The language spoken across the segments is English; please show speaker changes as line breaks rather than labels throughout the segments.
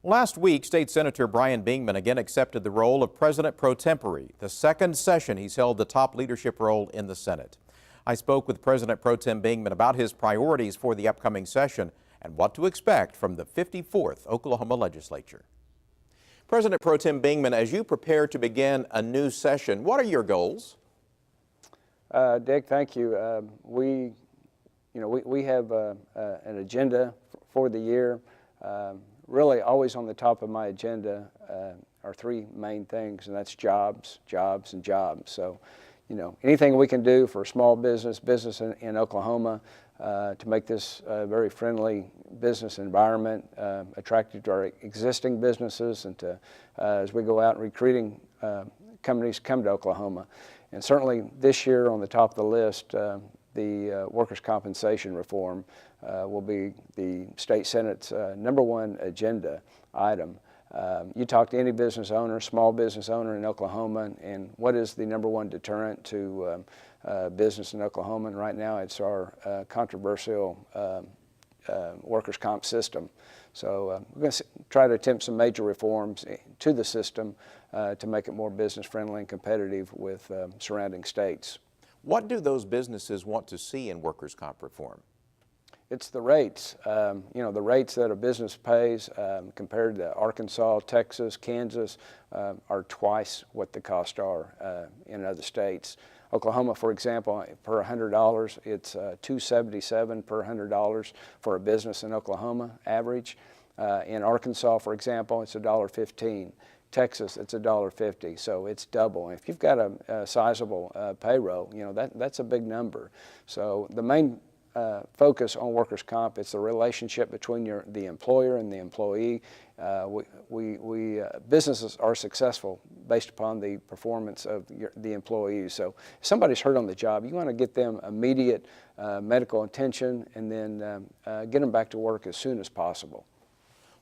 Last week, State Senator Brian Bingman again accepted the role of President Pro Tempore, the second session he's held the top leadership role in the Senate. I spoke with President Pro Tem Bingman about his priorities for the upcoming session and what to expect from the 54th Oklahoma legislature. President Pro Tem Bingman, as you prepare to begin a new session, what are your goals?
Dick, thank you. We have an agenda for the year. Really, always on the top of my agenda are three main things, and that's jobs, jobs, and jobs. So, anything we can do for small business in Oklahoma to make this a very friendly business environment, attractive to our existing businesses, and to as we go out and recruiting companies come to Oklahoma. And certainly this year on the top of the list, the workers' compensation reform will be the State Senate's #1 agenda item. You talk to any business owner, small business owner in Oklahoma, and what is the #1 deterrent to business in Oklahoma? And right now it's our controversial workers' comp system. So we're going to try to attempt some major reforms to the system to make it more business friendly and competitive with surrounding states.
What do those businesses want to see in workers' comp reform?
It's the rates. The rates that a business pays compared to Arkansas, Texas, Kansas are twice what the costs are in other states. Oklahoma, for example, per $100, it's $277 per $100 for a business in Oklahoma average. In Arkansas, for example, it's $1.15. Texas, it's $1.50, so it's double. If you've got a sizable payroll, that's a big number. So the main focus on workers' comp, it's the relationship between the employer and the employee. Businesses are successful based upon the performance of the employees. So if somebody's hurt on the job, you want to get them immediate medical attention and then get them back to work as soon as possible.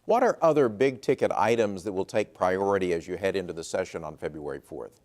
What are other big-ticket items that will take priority as you head into the session on February 4th?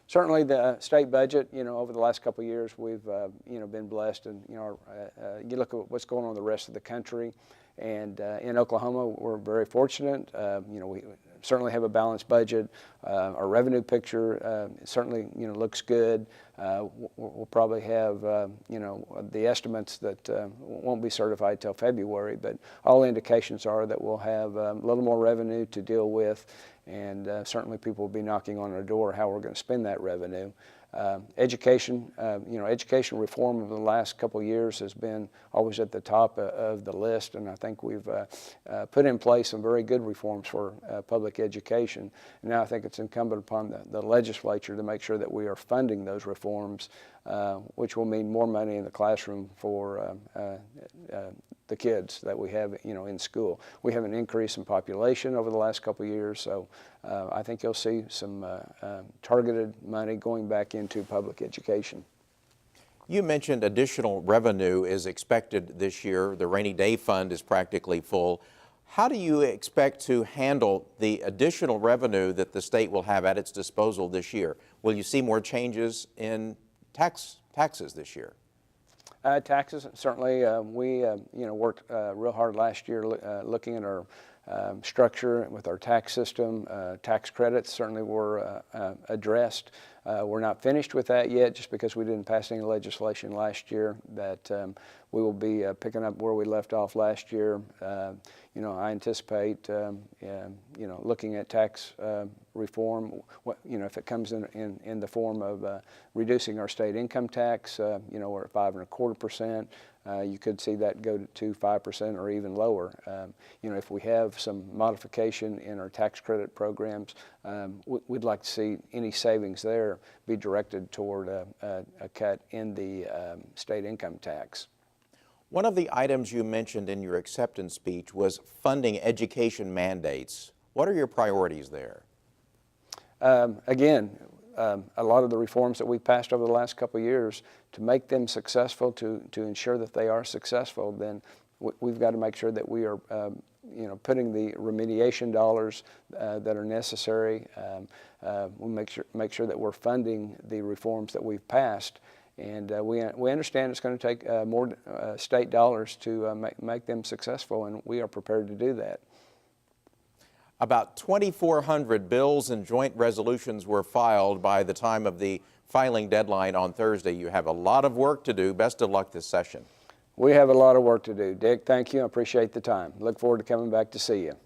Certainly the state budget, over the last couple of years, we've, been blessed, and, you look at what's going on in the rest of the country, and in Oklahoma, we're very fortunate. We certainly have a balanced budget. Our revenue picture certainly, looks good. We'll probably have, the estimates that won't be certified till February, but all indications are that we'll have a little more revenue to deal with, and certainly people will be knocking on our door how we're going to spend that revenue. Education, education reform over the last couple of years has been always at the top of the list, and I think we've put in place some very good reforms for public education. And now I think it's incumbent upon the legislature to make sure that we are funding those reforms, which will mean more money in the classroom for the kids that we have, in school. We have an increase in population over the last couple of years, so I think you'll see some targeted money going back into public education.
You mentioned additional revenue is expected this year. The rainy day fund is practically full. How do you expect to handle the additional revenue that the state will have at its disposal this year? Will you see more changes in taxes this year?
Taxes, certainly. We worked real hard last year looking at our structure with our tax system. Tax credits certainly were addressed. We're not finished with that yet just because we didn't pass any legislation last year, but we will be picking up where we left off last year. I anticipate, looking at tax reform, if it comes in the form of reducing our state income tax, we're at 5.25%. You could see that go to 5% or even lower. If we have some modification in our tax credit programs, we'd like to see any savings there be directed toward a cut in the state income tax.
One of the items you mentioned in your acceptance speech was funding education mandates. What are your priorities there?
Again, a lot of the reforms that we've passed over the last couple of years, to make them successful, to ensure that they are successful, then we've got to make sure that we are putting the remediation dollars that are necessary. We'll make sure that we're funding the reforms that we've passed. And we understand it's going to take more state dollars to make them successful, and we are prepared to do that.
About 2,400 bills and joint resolutions were filed by the time of the filing deadline on Thursday. You have a lot of work to do. Best of luck this session.
We have a lot of work to do. Dick, thank you. I appreciate the time. Look forward to coming back to see you.